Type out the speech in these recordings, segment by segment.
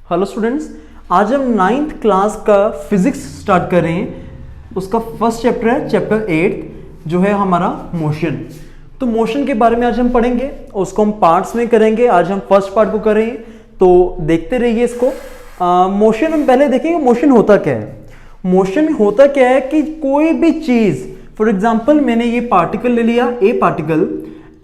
Hello students, आज हम 9th class का फिजिक्स स्टार्ट कर रहे हैं। उसका फर्स्ट चैप्टर है चैप्टर 8 जो है हमारा मोशन। तो मोशन के बारे में आज हम पढ़ेंगे, उसको हम पार्ट्स में करेंगे। आज हम फर्स्ट पार्ट को करेंगे, तो देखते रहिए इसको। मोशन हम पहले देखेंगे मोशन होता क्या है। मोशन होता क्या है कि कोई भी चीज, फॉर एग्जाम्पल मैंने ये पार्टिकल ले लिया, ए पार्टिकल,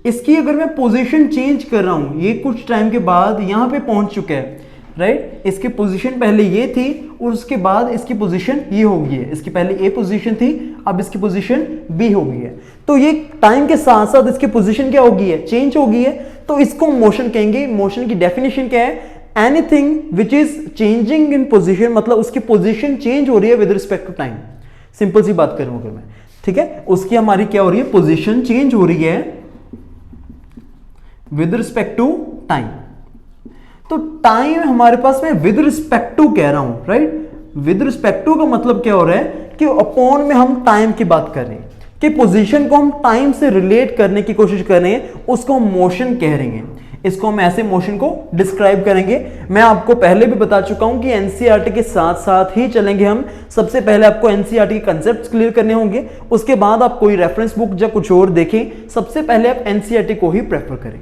इसकी अगर मैं पोजीशन चेंज कर रहा हूं, ये कुछ टाइम के बाद यहां पे पहुंच चुका है, राइट। इसकी पोजीशन पहले ये थी और उसके बाद इसकी पोजीशन ये हो गई है। इसकी पहले ए पोजीशन थी, अब इसकी पोजीशन बी हो गई है। तो ये टाइम के साथ साथ इसकी पोजीशन क्या हो गई है, चेंज हो गई है। तो इसको मोशन कहेंगे। मोशन की डेफिनेशन क्या है, anything which is changing in position, मतलब उसकी पोजीशन चेंज हो रही है with respect to time. Simple सी बात करूं अगर मैं, ठीक है, उसकी हमारी क्या हो रही है, पोजीशन चेंज हो रही है विद रिस्पेक्ट टू टाइम। तो टाइम हमारे पास में विद रिस्पेक्ट टू कह रहा हूं, राइट। विद रिस्पेक्ट टू का मतलब क्या हो रहा है कि अपॉन में हम टाइम की बात कर रहे हैं, कि पोजीशन को हम टाइम से रिलेट करने की कोशिश कर रहे हैं, उसको हम मोशन कह रहे हैं। इसको हम ऐसे मोशन को डिस्क्राइब करेंगे। मैं आपको पहले भी बता चुका हूं कि एनसीईआरटी के साथ साथ ही चलेंगे हम। सबसे पहले आपको एनसीईआरटी के कांसेप्ट्स क्लियर करने होंगे, उसके बाद आप कोई रेफरेंस बुक या कुछ और देखें। सबसे पहले आप एनसीईआरटी को ही प्रेफर करें।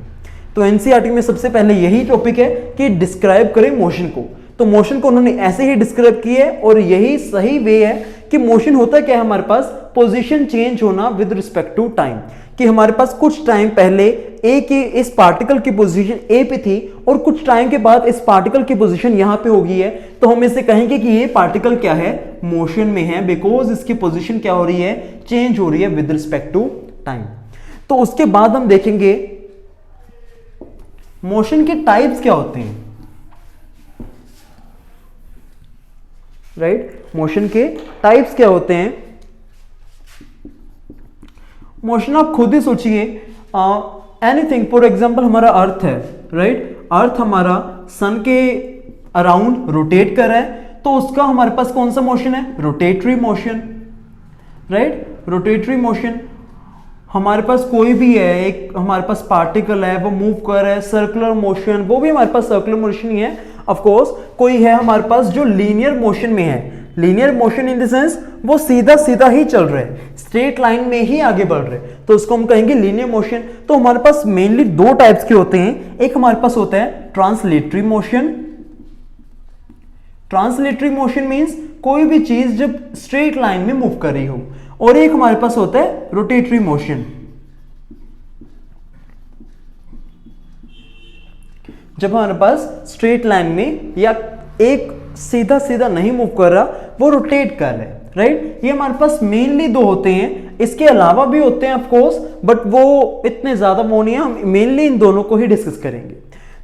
तो एनसीईआरटी में सबसे पहले यही टॉपिक है कि डिस्क्राइब करें मोशन को। तो मोशन को उन्होंने ऐसे ही डिस्क्राइब किया है और यही सही वे है कि मोशन होता क्या है हमारे पास, पोजीशन चेंज होना विद रिस्पेक्ट टू टाइम। कि हमारे पास कुछ टाइम पहले ए की, इस पार्टिकल की पोजीशन ए पे थी और कुछ टाइम के बाद इस पार्टिकल की पोजीशन यहां पे हो गई है। तो हम इसे कहेंगे कि ये पार्टिकल क्या है, मोशन में है, बिकॉज इसकी पोजीशन क्या हो रही है, चेंज हो रही है विद रिस्पेक्ट टू टाइम। तो उसके बाद हम देखेंगे मोशन के टाइप्स क्या होते हैं, राइट। मोशन के टाइप्स क्या होते हैं। मोशन आप खुद ही सोचिए, एनीथिंग, फॉर एग्जांपल हमारा अर्थ है, राइट। अर्थ हमारा सन के अराउंड रोटेट कर रहा है, तो उसका हमारे पास कौन सा मोशन है, rotatory motion, right. Rotatory motion. हमारे पास कोई भी है, एक हमारे पास पार्टिकल है, वो मूव कर रहा है, सर्कुलर मोशन, वो भी हमारे पास सर्कुलर मोशन ही है। ऑफ कोर्स कोई है हमारे पास जो लीनियर मोशन में है। Linear motion in the sense वो सीधा सीधा ही चल रहे हैं, स्ट्रेट लाइन में ही आगे बढ़ रहे हैं, तो उसको हम कहेंगे लीनियर मोशन। तो हमारे पास मेनली दो टाइप्स के होते हैं। एक हमारे पास होता है translatory motion. Translatory motion means कोई भी चीज जब स्ट्रेट लाइन में मूव कर रही हो, और एक हमारे पास होता है रोटेटरी मोशन, जब हमारे पास स्ट्रेट लाइन में या एक सीधा सीधा नहीं मूव कर रहा, वो रोटेट कर रहा है, राइट। ये हमारे पास मेनली दो होते हैं, इसके अलावा भी होते हैं ऑफ कोर्स, बट वो इतने ज्यादा वो नहीं है। हम मेनली इन दोनों को ही डिस्कस करेंगे।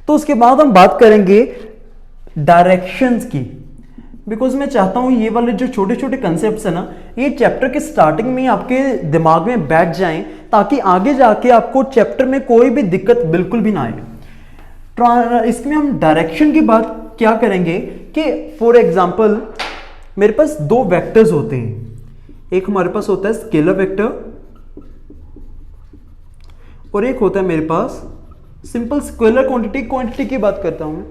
तो उसके बाद हम बात करेंगे डायरेक्शंस की, बिकॉज मैं चाहता हूं ये वाले जो छोटे छोटे कंसेप्ट्स है ना, ये चैप्टर के स्टार्टिंग में आपके दिमाग में बैठ जाएं, ताकि आगे जाके आपको चैप्टर में कोई भी दिक्कत बिल्कुल भी ना आए। इसमें हम डायरेक्शन की बात क्या करेंगे कि फॉर एग्जांपल मेरे पास दो वेक्टर्स होते हैं। एक हमारे पास होता है स्केलर वेक्टर और एक होता है मेरे पास सिंपल स्केलर क्वांटिटी। क्वांटिटी की बात करता हूं मैं,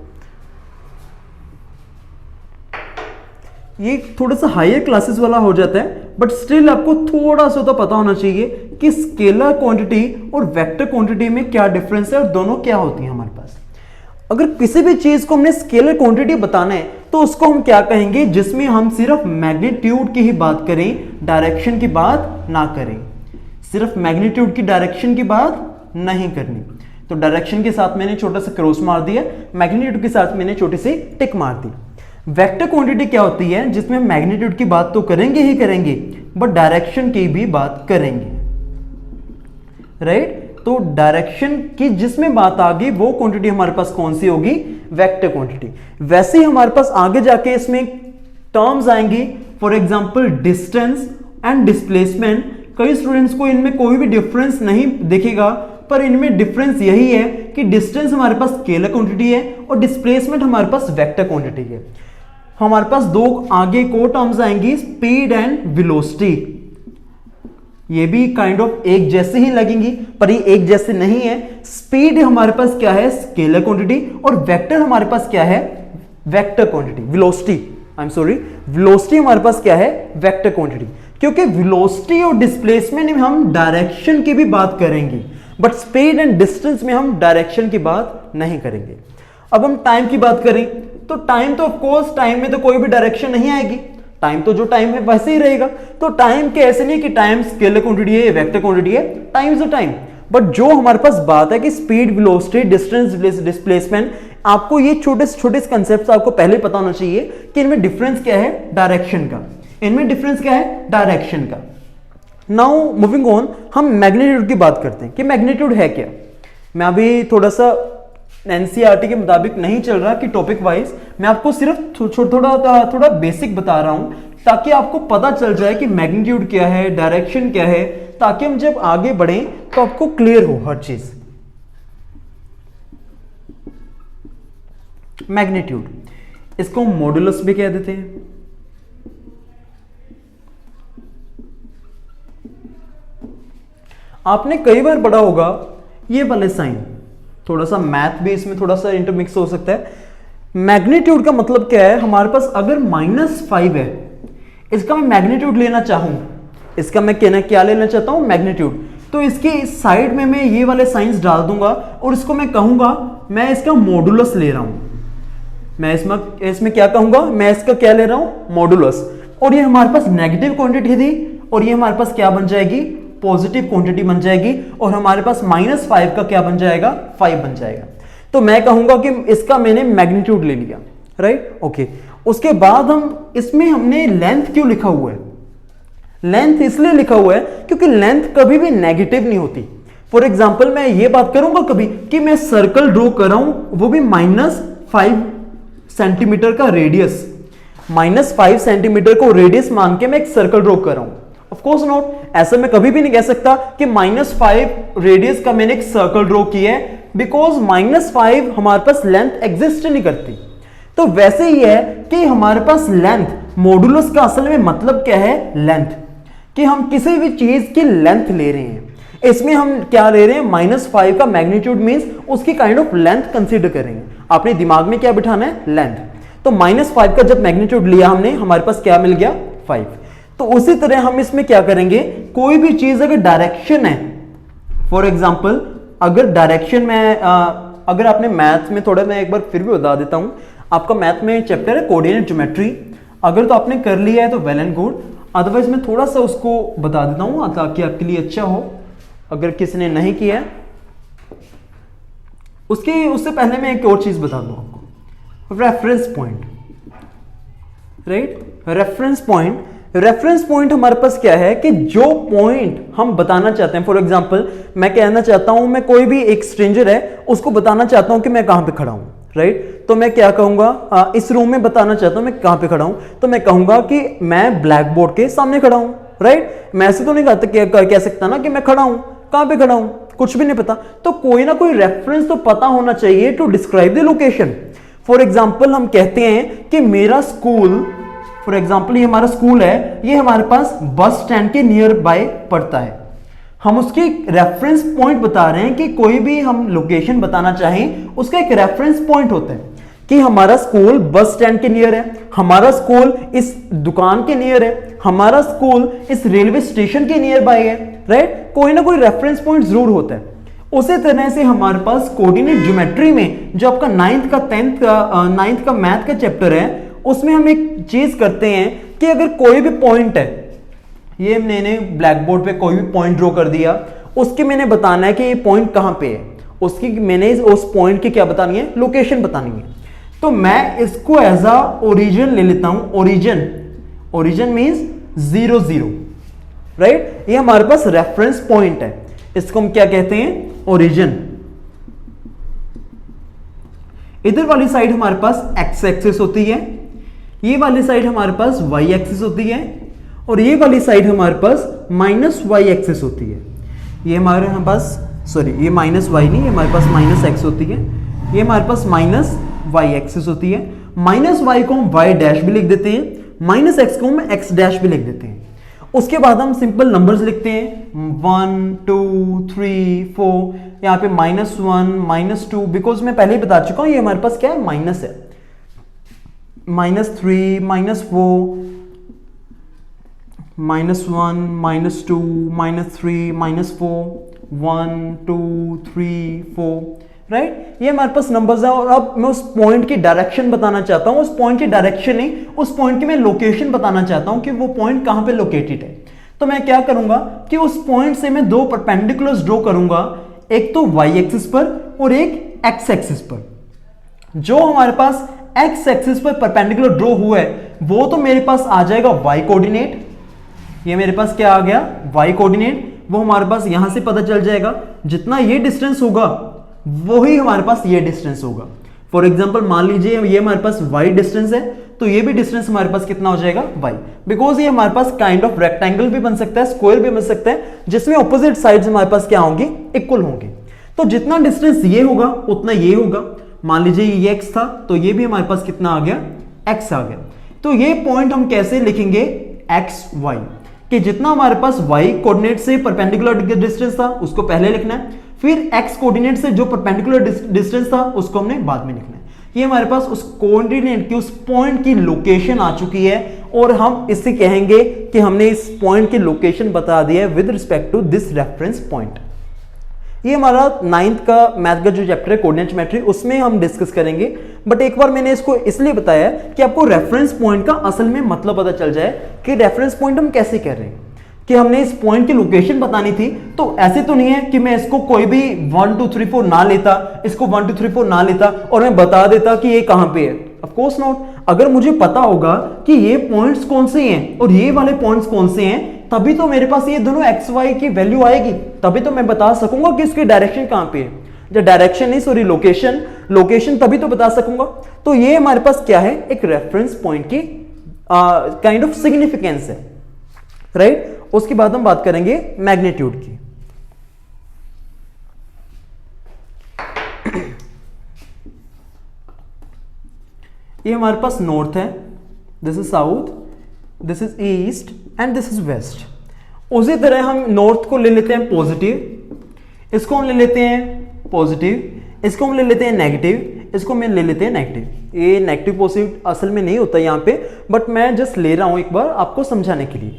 ये थोड़ा सा हायर क्लासेस वाला हो जाता है, बट स्टिल आपको थोड़ा सा तो पता होना चाहिए कि स्केलर क्वांटिटी और वेक्टर क्वांटिटी में क्या डिफरेंस है और दोनों क्या होती है हमारे पास। अगर किसी भी चीज को हमने स्केलर क्वांटिटी बताना है तो उसको हम क्या कहेंगे, जिसमें हम सिर्फ मैग्नीट्यूड की ही बात करें, डायरेक्शन की बात ना करें। सिर्फ मैग्नीट्यूड की, डायरेक्शन की बात नहीं करनी। तो डायरेक्शन के साथ मैंने छोटा सा क्रॉस मार दिया, मैग्नीट्यूड के साथ मैंने छोटी सी टिक मार दी। वेक्टर क्वांटिटी क्या होती है, जिसमें मैग्नीट्यूड की बात तो करेंगे ही करेंगे, बट डायरेक्शन की भी बात करेंगे, राइट। तो डायरेक्शन की जिसमें बात आ गई, वो क्वांटिटी हमारे पास कौन सी होगी, वेक्टर क्वांटिटी। वैसे ही हमारे पास आगे जाके इसमें टर्म्स आएंगी, for example distance and displacement. कई स्टूडेंट्स को इनमें कोई भी डिफरेंस नहीं दिखेगा, पर इनमें डिफरेंस यही है कि डिस्टेंस हमारे पास स्केलर क्वांटिटी है और डिस्प्लेसमेंट हमारे पास वेक्टर क्वांटिटी है। हमारे पास दो आगे को टर्म्स आएंगी, स्पीड एंड वेलोसिटी। ये भी काइंड ऑफ एक जैसे ही लगेंगी, पर ये एक जैसे नहीं है। स्पीड हमारे पास क्या है, स्केलर क्वांटिटी, और वेक्टर हमारे पास क्या है, vector quantity, velocity, I am sorry, velocity हमारे पास क्या है, वेक्टर क्वांटिटी। क्योंकि वेलोसिटी और डिस्प्लेसमेंट में हम डायरेक्शन की भी बात करेंगे, बट स्पीड एंड डिस्टेंस में हम डायरेक्शन की बात नहीं करेंगे। अब हम टाइम की बात करें तो टाइम तो ऑफ कोर्स, टाइम में तो कोई भी डायरेक्शन नहीं आएगी, टाइम तो जो टाइम है वैसे ही रहेगा। तो टाइम के ऐसे नहीं कि टाइम स्केलर क्वांटिटी है, वेक्टर क्वांटिटी है, time is a time. But जो हमारे पास बात है कि स्पीड, वेलोसिटी, डिस्टेंस, डिस्प्लेसमेंट, आपको ये छोटे छोटे कंसेप्ट आपको पहले पता होना चाहिए कि इनमें डिफरेंस क्या है, डायरेक्शन का। इनमें डिफरेंस क्या है, डायरेक्शन का। नाउ मूविंग ऑन, हम मैग्नीट्यूड की बात करते हैं कि मैग्नीट्यूड है क्या। मैं अभी थोड़ा सा एनसीईआरटी के मुताबिक नहीं चल रहा कि टॉपिक वाइज, मैं आपको सिर्फ थोड़ा बेसिक बता रहा हूं ताकि आपको पता चल जाए कि मैग्नीट्यूड क्या है, डायरेक्शन क्या है, ताकि हम जब आगे बढ़ें तो आपको क्लियर हो हर चीज। मैग्नीट्यूड, इसको हम मॉडुलस भी कह देते हैं। आपने कई बार पढ़ा होगा ये वाले साइन, थोड़ा सा मैथ भी इसमें थोड़ा सा इंटरमिक्स हो सकता है। मैग्नीट्यूड का मतलब क्या है, हमारे पास अगर -5 है, इसका मैं मैग्नीट्यूड लेना चाहूं, इसका मैं कहना क्या लेना चाहता हूं, मैग्नीट्यूड, तो इसके इस साइड में मैं ये वाले साइंस डाल दूंगा और इसको मैं कहूंगा मैं इसका मॉडुलस ले रहा हूं। मैं इसमें क्या कहूंगा, मैं इसका क्या ले रहा हूं, मॉडुलस। और ये हमारे पास नेगेटिव क्वांटिटी थी और ये हमारे पास क्या बन जाएगी, पॉजिटिव क्वांटिटी बन जाएगी। और हमारे पास -5 का क्या बन जाएगा, 5 बन जाएगा। तो मैं कहूंगा कि इसका मैंने मैग्नीट्यूड ले लिया, राइट, ओके। उसके बाद हम इसमें हमने लेंथ क्यों लिखा हुआ है, लेंथ इसलिए लिखा हुआ है क्योंकि लेंथ कभी भी नेगेटिव नहीं होती। फॉर एग्जाम्पल मैं ये बात करूंगा कभी कि मैं सर्कल ड्रॉ कर रहा हूं, वो भी -5 सेंटीमीटर का रेडियस, -5 सेंटीमीटर को रेडियस मान के मैं एक सर्कल ड्रॉ कर रहा हूं, ऑफ कोर्स नॉट, ऐसा मैं कभी भी नहीं कह सकता कि -5 रेडियस का मैंने एक सर्कल ड्रॉ किया है, बिकॉज -5 हमारे पास लेंथ एग्जिस्ट नहीं करती। तो वैसे ही है कि हमारे पास लेंथ, मॉडुलस का असल में मतलब क्या है, लेंथ, कि हम किसी भी चीज की लेंथ ले रहे हैं। इसमें हम क्या ले रहे हैं, -5 का मैग्नीट्यूड मींस उसकी काइंड ऑफ लेंथ कंसीडर करेंगे। आपने दिमाग में क्या बिठाना है, लेंथ। तो -5 का जब मैग्नीट्यूड लिया हमने, हमारे पास क्या मिल गया, 5। तो उसी तरह हम इसमें क्या करेंगे, कोई भी चीज अगर डायरेक्शन है, फॉर एग्जाम्पल अगर डायरेक्शन में अगर आपने मैथ में थोड़ा, मैं एक बार फिर भी बता देता हूं, आपका मैथ में चैप्टर है कोऑर्डिनेट ज्योमेट्री, अगर तो आपने कर लिया है तो वेल एंड गुड, अदरवाइज मैं थोड़ा सा उसको बता देता हूं ताकि आपके लिए अच्छा हो। अगर किसी ने नहीं किया है, उससे पहले मैं एक और चीज बता दूं आपको, reference point, right, reference point. Reference point हमारे पास क्या है कि जो पॉइंट हम बताना चाहते हैं, फॉर एग्जांपल मैं कहना चाहता हूं, मैं कोई भी एक स्ट्रेंजर है उसको बताना चाहता हूं कि मैं कहां पे खड़ा हूं, राइट, तो मैं क्या कहूंगा, इस रूम में बताना चाहता हूं मैं कहां पे खड़ा हूं, तो मैं कहूंगा कि मैं ब्लैक बोर्ड के सामने खड़ा हूं, राइट। मैं ऐसे तो नहीं कह सकता ना कि मैं खड़ा हूं, कहां पे खड़ा हूं, कुछ भी नहीं पता। तो कोई ना कोई रेफरेंस तो पता होना चाहिए to describe the location. For example हम कहते हैं कि मेरा स्कूल, फॉर एग्जाम्पल ये हमारा स्कूल है, ये हमारे पास बस स्टैंड के नियर बाय पड़ता है। हम उसके रेफरेंस पॉइंट बता रहे हैं कि कोई भी हम लोकेशन बताना चाहें उसका एक रेफरेंस पॉइंट होता है कि हमारा स्कूल बस स्टैंड के नियर है, हमारा स्कूल इस दुकान के नियर है, हमारा स्कूल इस रेलवे स्टेशन के नियर बाय है, राइट। कोई ना कोई रेफरेंस पॉइंट जरूर होता है। उसी तरह से हमारे पास कोऑर्डिनेट ज्योमेट्री में जो आपका 9th का मैथ का चैप्टर है, उसमें हम एक चीज करते हैं कि अगर कोई भी पॉइंट है, ये मैंने ब्लैक बोर्ड पे कोई भी पॉइंट ड्रॉ कर दिया, उसके मैंने बताना है कि ये पॉइंट कहां पे है, उसकी मैंने उस पॉइंट की क्या बतानी है, लोकेशन बतानी है। तो मैं इसको एज अ ओरिजिन ले लेता हूं, ओरिजिन मींस 0 0, राइट। ये हमारे पास रेफरेंस पॉइंट है, इसको हम क्या कहते हैं, ओरिजिन। इधर वाली साइड हमारे पास एक्स एक्सिस होती है, ये वाली साइड हमारे पास वाई एक्सिस होती है, और ये वाली साइड हमारे पास -y एक्सिस होती है। ये हमारे पास, सॉरी ये -y नहीं, ये हमारे पास -x होती है, ये हमारे पास -y एक्सिस होती है। -y को हम y डैश भी लिख देते हैं, -x को हम x डैश भी लिख देते हैं। उसके बाद हम सिंपल नंबर्स लिखते हैं, 1 2 3 4, यहाँ पे -1 -2, बिकॉज मैं पहले ही बता चुका हूं ये हमारे पास क्या है, माइनस है। -3, -4, -1, -2, -3, -4, 1, 2, 3, 4, राइट। ये हमारे पास नंबर्स है। और अब मैं उस पॉइंट की डायरेक्शन बताना चाहता हूं, उस पॉइंट की डायरेक्शन नहीं, उस पॉइंट की मैं लोकेशन बताना चाहता हूं कि वो पॉइंट कहां पे लोकेटेड है। तो मैं क्या करूंगा कि उस पॉइंट से मैं दो परपेंडिकुलर्स ड्रॉ करूंगा, एक तो y एक्सिस पर और एक x एक्सिस पर। जो हमारे पास x एक्सिस पर परपेंडिकुलर ड्रॉ हुआ है वो तो मेरे पास आ जाएगा y कोऑर्डिनेट। ये मेरे पास क्या आ गया, y कोऑर्डिनेट। वो हमारे पास यहां से पता चल जाएगा, जितना ये डिस्टेंस होगा वही हमारे पास ये डिस्टेंस होगा। फॉर एग्जांपल मान लीजिए ये हमारे पास y डिस्टेंस है, तो ये भी डिस्टेंस हमारे पास कितना हो जाएगा y, बिकॉज ये हमारे पास काइंड ऑफ रेक्टेंगल भी बन सकता है, स्क्वायर भी बन सकता है, जिसमें ऑपोजिट साइड्स हमारे पास क्या होंगे, इक्वल होंगे। तो जितना डिस्टेंस ये होगा उतना ये होगा। मान लीजिए ये x था, तो ये भी हमारे पास कितना आ गया, x आ गया। तो ये पॉइंट हम कैसे लिखेंगे, x y, कि जितना हमारे पास y कोऑर्डिनेट से परपेंडिकुलर डिस्टेंस था उसको पहले लिखना है, फिर x कोऑर्डिनेट से जो परपेंडिकुलर डिस्टेंस था उसको हमने बाद में लिखना है। ये हमारे पास उस कोऑर्डिनेट की, उस पॉइंट की लोकेशन आ चुकी है, और हम इससे कहेंगे कि हमने इस पॉइंट की लोकेशन बता दी है with respect to this reference point. ये हमारा 9th का मैथ का जो चैप्टर है कोऑर्डिनेट ज्योमेट्री, उसमें हम डिस्कस करेंगे। बट एक बार मैंने इसको इसलिए बताया कि आपको रेफरेंस पॉइंट का असल में मतलब पता चल जाए कि रेफरेंस पॉइंट हम कैसे कह रहे हैं, कि हमने इस पॉइंट की लोकेशन बतानी थी। तो ऐसे तो नहीं है कि मैं इसको कोई भी 1 2 3 4 ना लेता, इसको 1 2 3 4 ना लेता और मैं बता देता कि ये कहां पे है। Of course not. अगर मुझे पता होगा कि ये पॉइंट्स कौन से हैं और ये वाले पॉइंट्स कौन से हैं, तभी तो मेरे पास ये दोनों एक्स वाई की वैल्यू आएगी, तभी तो मैं बता सकूंगा कि इसकी डायरेक्शन कहां पे है। जब डायरेक्शन नहीं, सॉरी लोकेशन तभी तो बता सकूंगा। तो ये हमारे पास क्या है, एक रेफरेंस पॉइंट की काइंड ऑफ सिग्निफिकेंस है, राइट। उसके बाद हम बात करेंगे मैग्नीट्यूड की। ये हमारे पास नॉर्थ है, this is south, this is east and this is west. उसी तरह हम नॉर्थ को ले लेते हैं पॉजिटिव, इसको हम ले लेते हैं पॉजिटिव, इसको हम ले लेते हैं नेगेटिव, इसको मैं ले लेते हैं नेगेटिव। ये नेगेटिव पॉजिटिव असल में नहीं होता यहाँ पे, बट मैं जस्ट ले रहा हूं एक बार आपको समझाने के लिए।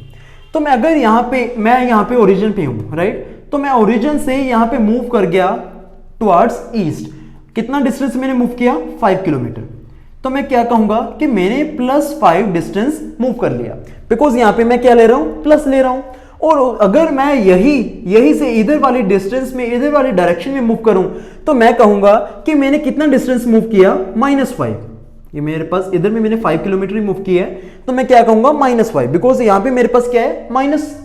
तो मैं अगर मैं यहाँ पे ओरिजिन पे हूं, राइट, तो मैं ओरिजिन से यहाँ पे मूव कर गया टुवर्ड्स ईस्ट। कितना डिस्टेंस मैंने मूव किया, 5 किलोमीटर। तो मैं क्या कहूंगा कि मैंने +5 डिस्टेंस मूव कर लिया, बिकॉज यहाँ पे मैं क्या ले रहा हूं, प्लस ले रहा हूं। और अगर मैं यही से इधर वाली डिस्टेंस में, इधर वाली डायरेक्शन में मूव करूं, तो मैं कहूंगा कि मैंने कितना डिस्टेंस मूव किया, -5। ये मेरे पास इधर में मैंने 5 किलोमीटर मूव किया है, तो मैं क्या कहूंगा, -5, बिकॉज यहाँ पे मेरे पास क्या है, माइनस।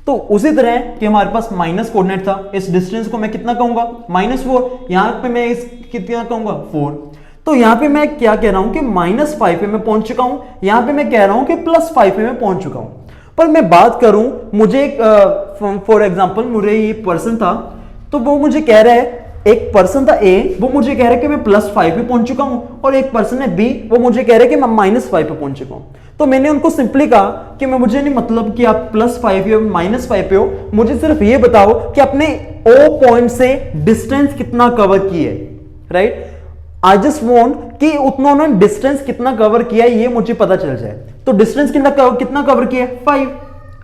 तो उसी तरह कि हमारे पास माइनस कोऑर्डिनेट था, इस डिस्टेंस को मैं कितना कहूंगा, -4। यहाँ पे मैं इस कितना कहूंगा, 4। तो यहाँ पे मैं क्या कह रहा हूं कि -5 पे मैं पहुंच चुका हूं, यहाँ पे मैं कह रहा हूं कि +5 पे मैं पहुंच चुका हूं। पर मैं बात करूं, मुझे फॉर एग्जांपल मुझे ये पर्सन था, तो वो मुझे कह रहा है, एक पर्सन था ए, वो मुझे कह रहा है कि मैं +5 पे पहुंच चुका हूं, और एक पर्सन है बी, वो मुझे कह रहा है कि मैं -5 पे पहुंच चुका हूं। तो मैंने उनको सिंपली कहा कि मुझे नहीं मतलब कि आप +5 पे हो, -5 पे हो, मुझे सिर्फ ये बताओ कि अपने ओ पॉइंट से डिस्टेंस कितना कवर किया है, राइट। आई जस्ट वॉन्ट कि उतना उन्होंने डिस्टेंस कितना कवर किया है ये मुझे पता चल जाए। तो डिस्टेंस कितना कवर किया है, 5,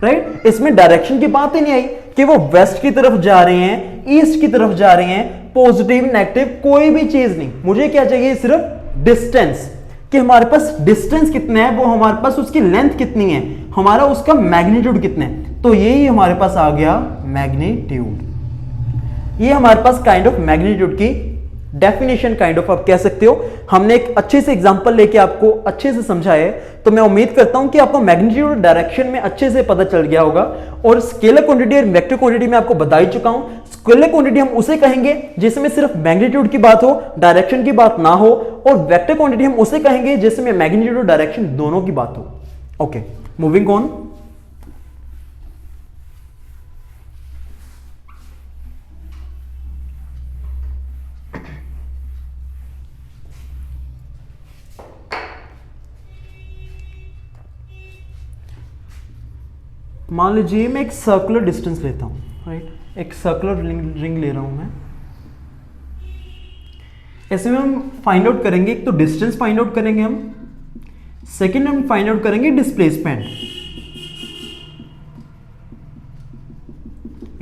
राइट। इसमें डायरेक्शन की बात ही नहीं आई कि वो वेस्ट की तरफ जा रहे हैं, ईस्ट की तरफ जा रहे हैं, पॉजिटिव नेगेटिव कोई भी चीज नहीं। मुझे क्या चाहिए, सिर्फ डिस्टेंस, कि हमारे पास डिस्टेंस कितना है, वो हमारे पास उसकी लेंथ कितनी है, हमारा उसका मैग्नीट्यूड कितना है। तो यही हमारे पास आ गया मैग्नीट्यूड। ये हमारे पास काइंड ऑफ मैग्नीट्यूड की डेफिनेशन काइंड ऑफ आप कह सकते हो। हमने एक अच्छे से एग्जांपल लेके आपको अच्छे से समझाया है, तो मैं उम्मीद करता हूं कि आपको मैग्नीट्यूड डायरेक्शन में अच्छे से पता चल गया होगा। और स्केलर क्वांटिटी और वेक्टर क्वांटिटी में आपको बता ही चुका हूं। स्केलर क्वांटिटी हम उसे कहेंगे जिसमें सिर्फ मैग्नीट्यूड की बात हो, डायरेक्शन की बात ना हो, और वेक्टर क्वांटिटी हम उसे कहेंगे जिसमें मैग्नीट्यूड और डायरेक्शन दोनों की बात हो। Okay, moving on. मान लीजिए मैं एक सर्कुलर डिस्टेंस लेता हूं, राइट, एक सर्कुलर रिंग ले रहा हूं मैं। ऐसे में हम फाइंड आउट करेंगे, एक तो डिस्टेंस फाइंड आउट करेंगे हम, सेकेंड हम फाइंड आउट करेंगे displacement,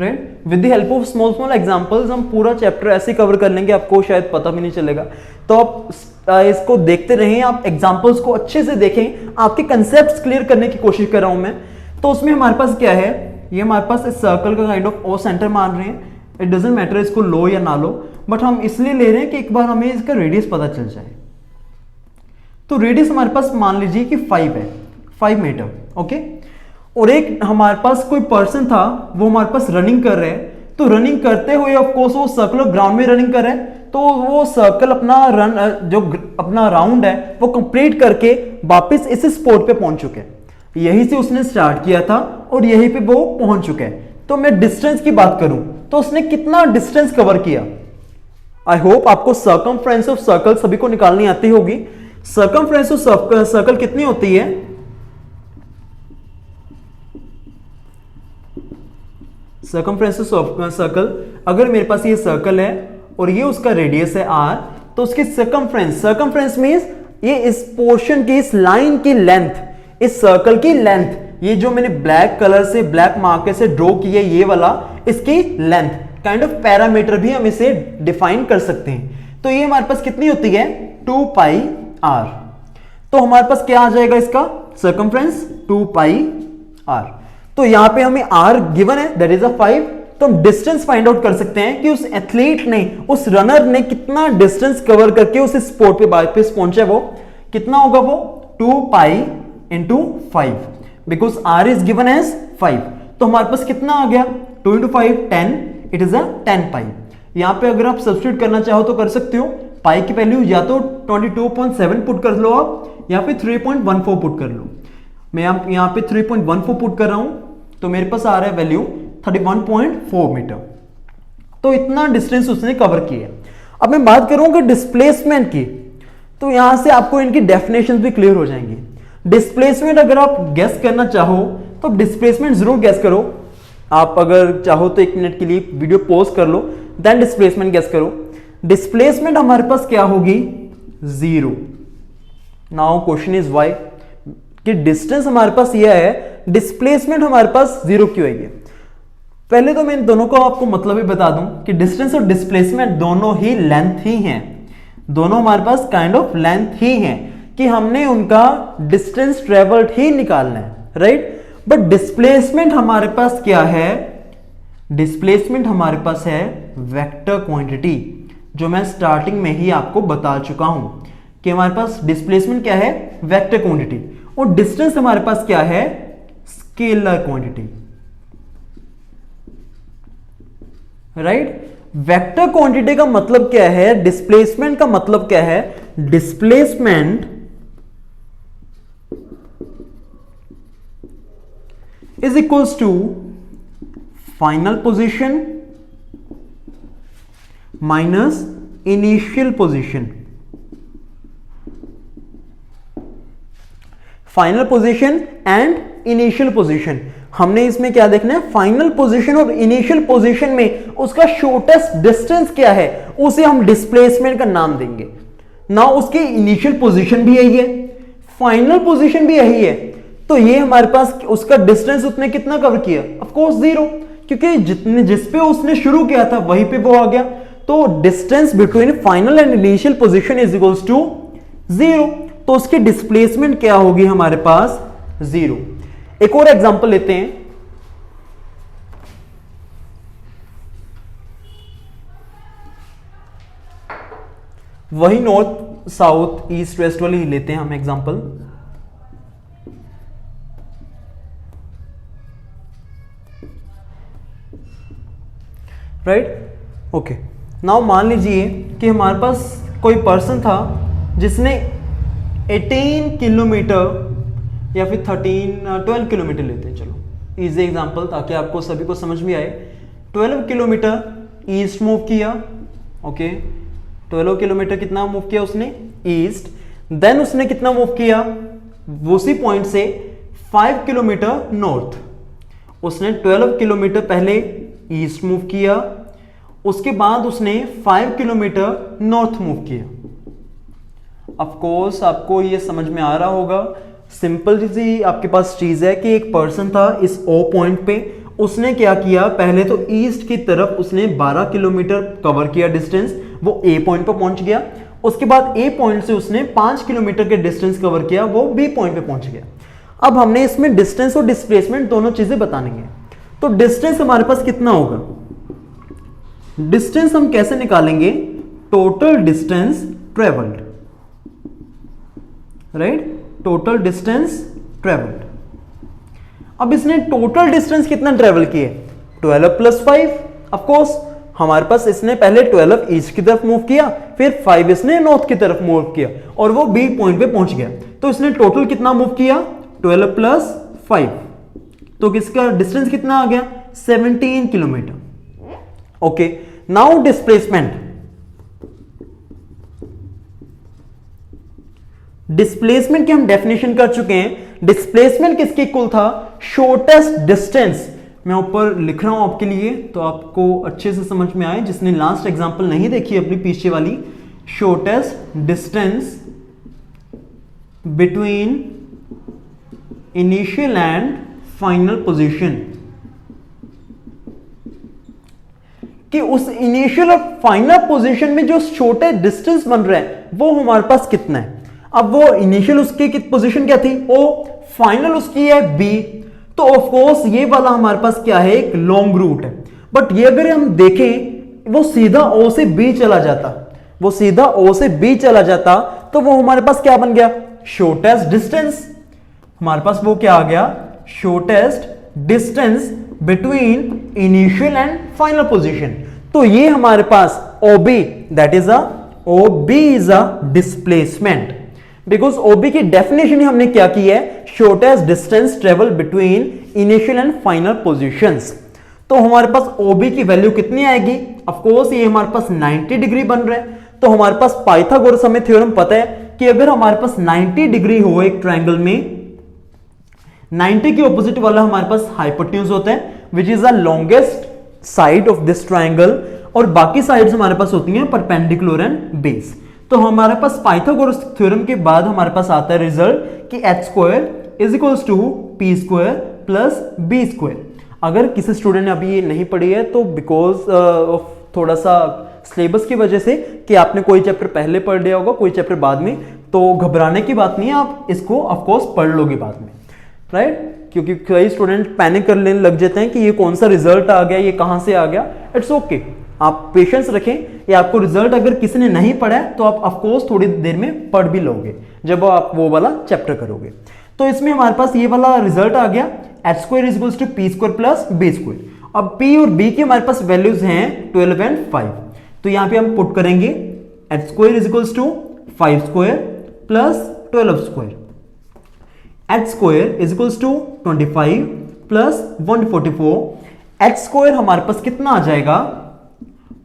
right. With the help of small small examples हम पूरा चैप्टर ऐसे कवर कर लेंगे, आपको शायद पता भी नहीं चलेगा। तो आप इसको देखते रहें, आप एग्जांपल्स को अच्छे से देखें, आपके कंसेप्ट्स क्लियर करने की कोशिश कर रहा हूं मैं। तो उसमें हमारे पास क्या है, ये हमारे पास इस सर्कल का काइंड ऑफ ओ सेंटर मान रहे हैं। इट डजंट मैटर इसको लो या ना लो, बट हम इसलिए ले रहे हैं कि एक बार हमें इसका रेडियस पता चल जाए। तो रेडियस हमारे पास मान लीजिए कि 5 है, 5 मीटर, ओके। और एक हमारे पास कोई पर्सन था, वो हमारे पास रनिंग कर रहे हैं। तो रनिंग करते हुए ऑफ कोर्स वो सर्कुलर ग्राउंड में रनिंग कर रहे हैं, तो वो सर्कल अपना जो अपना राउंड है वो कंप्लीट करके वापस इस स्पॉट पे पहुंच चुके हैं। यहीं से उसने स्टार्ट किया था और यहीं पे वो पहुंच चुके हैं। तो मैं डिस्टेंस की बात करूं तो उसने कितना डिस्टेंस कवर किया। आई होप आपको सर्कमफ्रेंस ऑफ सर्कल सभी को निकालनी आती होगी। सर्कमफ्रेंस ऑफ सर्कल कितनी होती है, सर्कमफ्रेंस ऑफ सर्कल, अगर मेरे पास ये सर्कल है और ये उसका रेडियस है r, तो उसकी सर्कमफ्रेंस मींस ये इस पोर्शन की, इस लाइन की लेंथ, इस सर्कल की लेंथ, ये जो मैंने ब्लैक कलर से, ब्लैक मार्कर से ड्रॉ किया ये वाला, इसकी लेंथ काइंड ऑफ पैरामीटर भी हम इसे डिफाइन कर सकते हैं। तो ये हमारे पास कितनी होती है 2 पाई r। तो हमारे पास क्या आ जाएगा इसका सर्कमफ्रेंस 2 पाई r। तो यहां पे हमें r गिवन है, दैट इज 5। तो हम डिस्टेंस फाइंड आउट कर सकते हैं कि उस एथलीट ने, उस रनर ने कितना डिस्टेंस कवर करके उस स्पॉट पे वापस पहुंचे। वो कितना होगा, वो 2 pi into 5, because r is given as 5। तो हमारे पास कितना आ गया 2 इंटू 5 10, इट इज 10 पाई। यहां पे अगर आप सब्स्टिट्यूट करना चाहो तो कर सकते हो। पाई की वैल्यू या तो 22.7 पुट कर लो आप, या फिर 3.14 पुट कर लो। मैं यहां पे 3.14 पुट कर रहा हूं, तो मेरे पास आ रहा है वैल्यू 31.4 मीटर। तो इतना डिस्टेंस उसने कवर किया। अब मैं बात करूंगा डिस्प्लेसमेंट की, तो यहां से आपको इनकी डेफिनेशन भी क्लियर हो जाएंगी। डिस्प्लेसमेंट अगर आप गेस करना चाहो तो डिस्प्लेसमेंट जरूर गेस करो। आप अगर चाहो तो 1 मिनट के लिए वीडियो पॉज कर लो, देन डिस्प्लेसमेंट गेस करो। डिस्प्लेसमेंट हमारे पास क्या होगी 0। नाउ क्वेश्चन इज व्हाई, कि डिस्टेंस हमारे पास यह है, डिस्प्लेसमेंट हमारे पास 0 क्यों है। पहले तो मैं इन दोनों को आपको मतलब ही बता दूं कि डिस्टेंस और डिस्प्लेसमेंट दोनों ही लेंथ ही हैं, दोनों हमारे पास काइंड ऑफ लेंथ ही हैं, कि हमने उनका डिस्टेंस ट्रेवल्ड ही निकालना है, राइट। बट डिस्प्लेसमेंट हमारे पास क्या है, डिस्प्लेसमेंट हमारे पास है वेक्टर क्वांटिटी, जो मैं स्टार्टिंग में ही आपको बता चुका हूं कि हमारे पास डिस्प्लेसमेंट क्या है वेक्टर क्वांटिटी, और डिस्टेंस हमारे पास क्या है scalar quantity, right. Vector quantity का मतलब क्या है, डिस्प्लेसमेंट का मतलब क्या है, displacement is equals to final position minus initial position. Final position and initial position, हमने इसमें क्या देखना है, फाइनल पोजीशन और इनिशियल पोजीशन में उसका शॉर्टेस्ट डिस्टेंस क्या है, उसे हम डिस्प्लेसमेंट का नाम देंगे ना। उसकी इनिशियल पोजीशन भी यही है, फाइनल पोजीशन भी यही है, तो ये हमारे पास उसका डिस्टेंस उसने कितना कवर किया, ऑफ कोर्स 0, क्योंकि जिस पे उसने शुरू किया था वहीं पे वो आ गया। तो distance between final and initial position is equals to 0, तो उसकी डिस्प्लेसमेंट क्या होगी हमारे पास 0। एक और एग्जांपल लेते हैं, वही नॉर्थ साउथ ईस्ट वेस्ट वाली ही लेते हैं हम एग्जांपल। Right, okay. नाउ मान लीजिए कि हमारे पास कोई पर्सन था जिसने 18 किलोमीटर या फिर 12 किलोमीटर लेते हैं, चलो इजी एग्जांपल ताकि आपको सभी को समझ में आए। 12 किलोमीटर ईस्ट मूव किया, ओके। 12 किलोमीटर कितना मूव किया उसने ईस्ट, देन उसने कितना मूव किया उसी पॉइंट से 5 किलोमीटर नॉर्थ। उसने 12 किलोमीटर पहले ईस्ट मूव किया, उसके बाद उसने 5 किलोमीटर नॉर्थ मूव किया। ऑफ कोर्स आपको ये समझ में आ रहा होगा। सिंपल सी आपके पास चीज है कि एक पर्सन था इस ओ पॉइंट पे, उसने क्या किया, पहले तो ईस्ट की तरफ उसने 12 किलोमीटर कवर किया डिस्टेंस, वो ए पॉइंट पे पहुंच गया। उसके बाद ए पॉइंट से उसने 5 किलोमीटर के डिस्टेंस कवर किया, वो बी पॉइंट पे पहुंच गया। अब हमने इसमें डिस्टेंस और डिस्प्लेसमेंट दोनों चीजें बतानी है। तो डिस्टेंस हमारे पास कितना होगा, डिस्टेंस हम कैसे निकालेंगे, total distance travelled, right, total distance travelled. अब इसने टोटल डिस्टेंस कितना ट्रेवल किए, 12 + 5। ऑफ कोर्स हमारे पास इसने पहले 12 ईस्ट की तरफ मूव किया, फिर 5 इसने नॉर्थ की तरफ मूव किया और वो बी पॉइंट पे पहुंच गया। तो इसने टोटल कितना मूव किया, 12 + 5। तो किसका डिस्टेंस कितना आ गया, 17 kilometre. Okay, now displacement. Displacement की हम डेफिनेशन कर चुके हैं। डिस्प्लेसमेंट किसके इक्वल था, शॉर्टेस्ट डिस्टेंस। मैं ऊपर लिख रहा हूं आपके लिए तो आपको अच्छे से समझ में आए, जिसने लास्ट एग्जांपल नहीं देखी अपनी पीछे वाली, shortest distance between initial and final position, कि उस इनिशियल और फाइनल पोजीशन में जो शॉर्टेस्ट डिस्टेंस बन रहा है वो हमारे पास कितना है। अब वो इनिशियल उसकी पोजीशन क्या थी, ओ, फाइनल उसकी है बी, तो ऑफ कोर्स ये वाला हमारे पास क्या है, एक लॉन्ग रूट है। बट ये अगर हम देखें वो सीधा ओ से बी चला जाता, वो सीधा ओ से बी चला जाता, तो वो हमारे पास क्या बन गया, शॉर्टेस्ट डिस्टेंस। हमारे पास वो क्या आ गया, shortest distance between initial and final position. तो ये हमारे पास OB, that is OB is a displacement, because OB की डेफिनेशन ही हमने क्या की है, shortest distance travel between initial and final positions. तो हमारे पास OB की वैल्यू कितनी आएगी, ऑफ कोर्स ये हमारे पास 90 डिग्री बन रहा है। तो हमारे पास पाइथागोरस हमें थ्योरम पता है कि अगर हमारे पास 90 डिग्री हो एक ट्रायंगल में, 90 के ऑपोजिट वाला हमारे पास हाइपोटेन्यूज होता है which is the longest side of this triangle, और बाकी साइड्स हमारे पास होती हैं परपेंडिकुलर एंड बेस। तो हमारे पास पाइथागोरस थ्योरम के बाद हमारे पास आता है रिजल्ट कि h² = p² + b²। अगर किसी स्टूडेंट ने अभी ये नहीं पढ़ी है तो बिकॉज ऑफ थोड़ा सा सिलेबस की वजह से कि आपने कोई चैप्टर पहले पढ़ लिया होगा, कोई चैप्टर बाद में, तो घबराने की बात नहीं है, आप इसको ऑफकोर्स पढ़ लोगे बाद में, राइट। क्योंकि कई स्टूडेंट पैनिक करने लग जाते हैं कि ये कौन सा रिजल्ट आ गया, ये कहां से आ गया। इट्स ओके, आप पेशेंस रखें। ये आपको रिजल्ट अगर किसी ने नहीं पढ़ा है तो आप ऑफकोर्स थोड़ी देर में पढ़ भी लोगे जब आप वो वाला चैप्टर करोगे। तो इसमें हमारे पास ये वाला रिजल्ट आ गया, h² = p² + b²। अब p और b की हमारे पास वैल्यूज हैं 12 और 5, तो यहां पे हम पुट करेंगे h² = 5² + 12²। h² = 25 + 144। h² हमारे पास कितना आ जाएगा,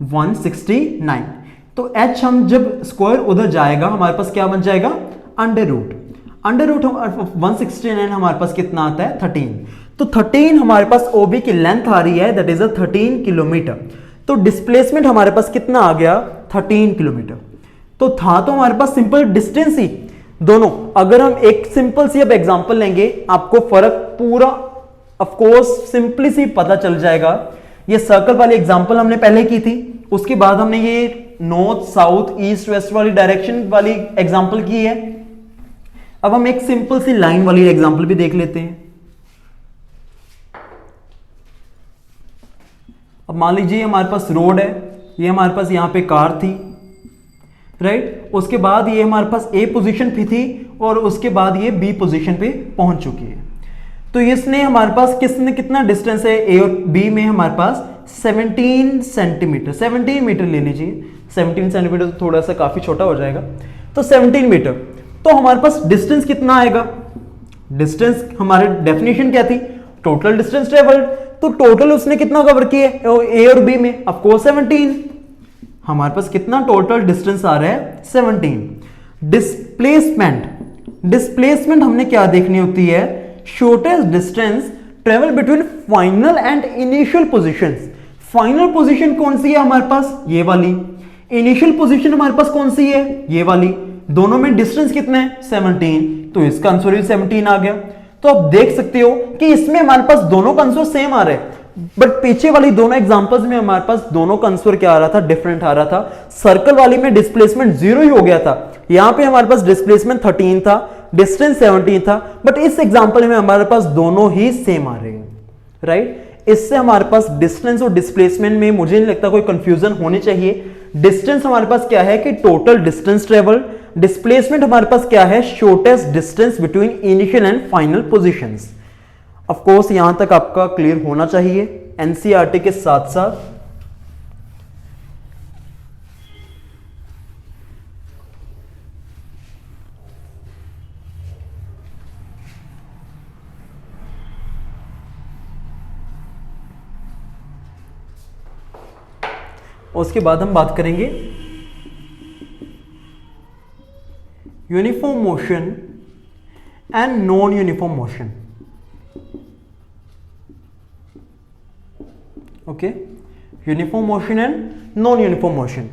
169। तो h हम जब स्क्वायर उधर जाएगा हमारे पास क्या बन जाएगा, अंडर रूट 169 हमारे पास कितना आता है, 13। तो 13 हमारे पास OB की लेंथ आ रही है, दैट इज 13 किलोमीटर। तो डिस्प्लेसमेंट हमारे पास कितना आ गया, 13 किलोमीटर। तो था तो हमारे पास सिंपल डिस्टेंस ही दोनों। अगर हम एक सिंपल सी अब एग्जांपल लेंगे आपको फर्क पूरा ऑफ कोर्स सिंपली सी पता चल जाएगा। ये सर्कल वाली एग्जांपल हमने पहले की थी, उसके बाद हमने ये नॉर्थ साउथ ईस्ट वेस्ट वाली डायरेक्शन वाली एग्जांपल की है। अब हम एक सिंपल सी लाइन वाली एग्जांपल भी देख लेते हैं। अब मान लीजिए हमारे पास रोड है, ये हमारे पास यहां पे कार थी, राइट। उसके बाद ये हमारे पास ए पोजीशन पे थी और उसके बाद ये बी पोजीशन पे पहुंच चुकी है। तो इसने हमारे पास कितना डिस्टेंस है, ए और बी में हमारे पास 17 सेंटीमीटर, 17 मीटर ले लीजिए। 17 सेंटीमीटर तो थोड़ा सा काफी छोटा हो जाएगा, तो 17 मीटर। तो हमारे पास डिस्टेंस कितना आएगा, डिस्टेंस हमारे डेफिनेशन क्या थी, टोटल डिस्टेंस ट्रेवल्ड। तो टोटल उसने कितना कवर किया ए और बी में, ऑफ कोर्स 17। हमारे पास कितना टोटल डिस्टेंस आ रहा है, 17। डिस्प्लेसमेंट हमने क्या देखनी होती है, shortest distance travel between final and initial positions. Final position कौन सी है हमारे पास, ये वाली। इनिशियल पोजीशन हमारे पास कौन सी है, ये वाली। दोनों में डिस्टेंस कितना है 17, तो इसका आंसर भी 17 आ गया। तो आप देख सकते हो कि इसमें हमारे पास दोनों का आंसर सेम आ रहा है, बट पीछे वाली दोनों एग्जांपल्स में हमारे पास दोनों का आंसर क्या आ रहा था, डिफरेंट आ रहा था। सर्कल वाली में डिस्प्लेसमेंट 0 ही हो गया था, यहां पे हमारे पास डिस्प्लेसमेंट 13 था, डिस्टेंस 17 था, बट इस एग्जांपल में हमारे पास दोनों ही सेम आ रहे हैं, राइट। इससे हमारे पास डिस्टेंस और डिस्प्लेसमेंट में मुझे नहीं लगता कोई कंफ्यूजन होनी चाहिए। डिस्टेंस हमारे पास क्या है कि टोटल डिस्टेंस ट्रेवल, डिस्प्लेसमेंट हमारे पास क्या है, shortest distance between initial and final positions. Of course यहां तक आपका क्लियर होना चाहिए एनसीईआरटी के साथ साथ। उसके बाद हम बात करेंगे uniform motion and non uniform motion. Okay, uniform motion and non uniform motion.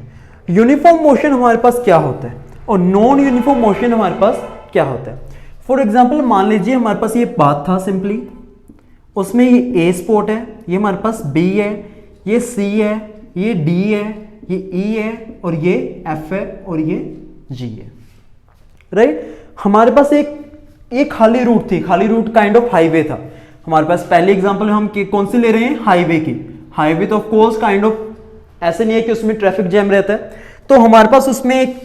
Uniform motion हमारे पास क्या होता है और नॉन यूनिफॉर्म मोशन हमारे पास क्या होता है। फॉर एग्जांपल मान लीजिए हमारे पास ये बात था सिंपली, उसमें ये ए स्पॉट है, ये हमारे पास बी है, ये सी है, ये डी है, ये ई है और ये एफ है और ये जी है, राइट। हमारे पास एक खाली रूट थी, खाली रूट काइंड ऑफ हाईवे था हमारे पास। पहले एग्जांपल में हम कौन सी ले रहे हैं, हाईवे की। हाईवे तो ऑफ कोर्स काइंड ऑफ ऐसे नहीं है कि उसमें ट्रैफिक जैम रहता है, तो हमारे पास उसमें एक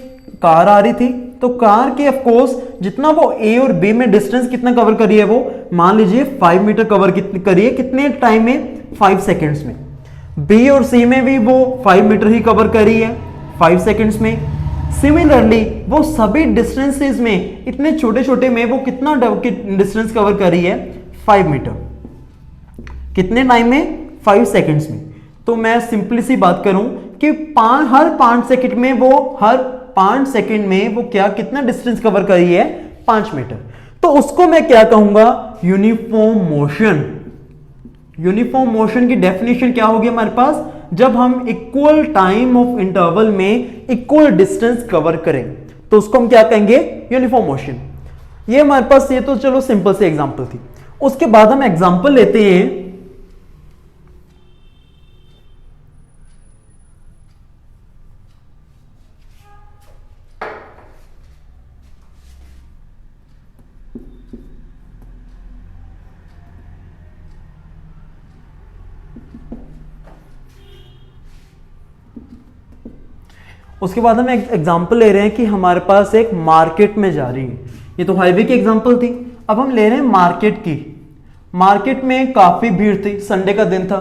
कार आ रही थी, तो कार के ऑफ कोर्स जितना वो ए और बी में डिस्टेंस कितना कवर करी है, वो मान लीजिए 5 मीटर कवर करी है, कितने टाइम में, 5 सेकेंड्स में। बी और सी में भी वो 5 मीटर ही कवर करी है 5 सेकेंड्स में। सिमिलरली वो सभी डिस्टेंसेस में इतने छोटे छोटे में वो कितना डिस्टेंस कवर करी है, 5 मीटर। कितने टाइम में, 5 सेकेंड्स में। तो मैं सिंपली सी बात करूं कि हर 5 सेकेंड में वो क्या कितना डिस्टेंस कवर करी है, 5 मीटर। तो उसको मैं क्या कहूंगा, यूनिफॉर्म मोशन। यूनिफॉर्म मोशन की डेफिनेशन क्या होगी हमारे पास, जब हम इक्वल टाइम ऑफ इंटरवल में इक्वल डिस्टेंस कवर करें तो उसको हम क्या कहेंगे, यूनिफॉर्म मोशन। ये हमारे पास, ये तो चलो सिंपल से एग्जांपल थी। उसके बाद हम एग्जांपल लेते हैं उसके बाद हम एक एग्जांपल ले रहे हैं कि हमारे पास एक मार्केट में जा रही है। ये तो हाईवे की एग्जांपल थी, अब हम ले रहे हैं मार्केट की। मार्केट में काफी भीड़ थी, संडे का दिन था,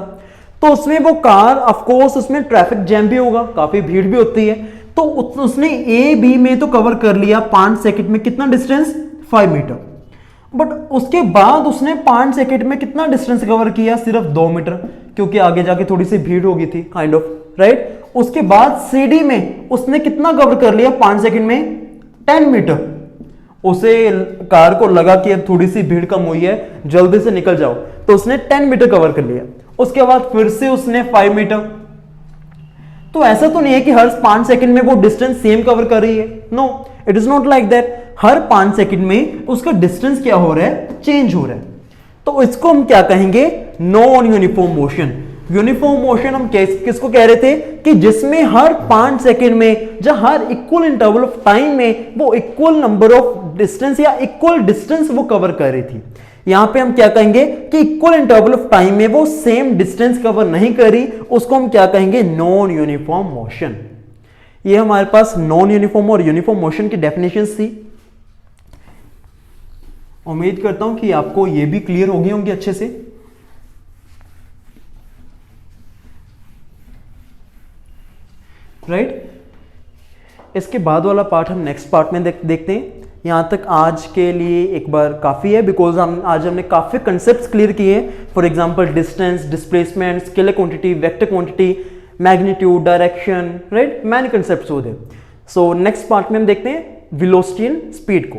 तो उसमें वो कार ऑफ कोर्स उसमें ट्रैफिक जैम भी होगा, काफी भीड़ भी होती है, तो उसने ए बी में तो कवर कर लिया 5 सेकंड में, कितना डिस्टेंस, 5 मीटर। बट उसके बाद उसने 5 सेकंड में कितना डिस्टेंस कवर किया, सिर्फ 2 मीटर, क्योंकि आगे जाके थोड़ी सी भीड़ होगी थी काइंड ऑफ, राइट। उसके बाद सीडी में उसने कितना कवर कर लिया 5 सेकंड में, 10 मीटर। उसे कार को लगा कि अब थोड़ी सी भीड़ कम हुई है, जल्दी से निकल जाओ, तो उसने 10 मीटर कवर कर लिया। उसके बाद फिर से उसने 5 मीटर। तो ऐसा तो नहीं है कि हर 5 सेकंड में वो डिस्टेंस सेम कवर कर रही है, no, it is not like that. हर 5 सेकंड में उसका डिस्टेंस क्या हो रहा है, चेंज हो रहा है। तो इसको हम क्या कहेंगे, non uniform motion. Uniform motion हम किसको कह रहे थे कि जिसमें हर 5 सेकंड में, जब हर इक्वल इंटरवल ऑफ टाइम में वो इक्वल नंबर ऑफ डिस्टेंस या इक्वल डिस्टेंस वो कवर कर रही थी। यहां पे हम क्या कहेंगे कि इक्वल इंटरवल ऑफ टाइम में वो सेम डिस्टेंस कवर नहीं करी, उसको हम क्या कहेंगे, नॉन यूनिफॉर्म मोशन। ये हमारे पास नॉन यूनिफॉर्म और यूनिफॉर्म मोशन की डेफिनेशंस थी। उम्मीद करता हूं कि आपको ये भी क्लियर हो गई होंगी अच्छे से। राइट, इसके बाद वाला पार्ट हम नेक्स्ट पार्ट में देखते हैं। यहां तक आज के लिए एक बार काफी है, बिकॉज हमने काफी कंसेप्ट्स क्लियर किए। For example distance, displacement, scalar quantity, vector quantity, magnitude, direction, right, many concepts हो गए। सो नेक्स्ट पार्ट में हम देखते हैं वेलोसिटी एंड स्पीड को।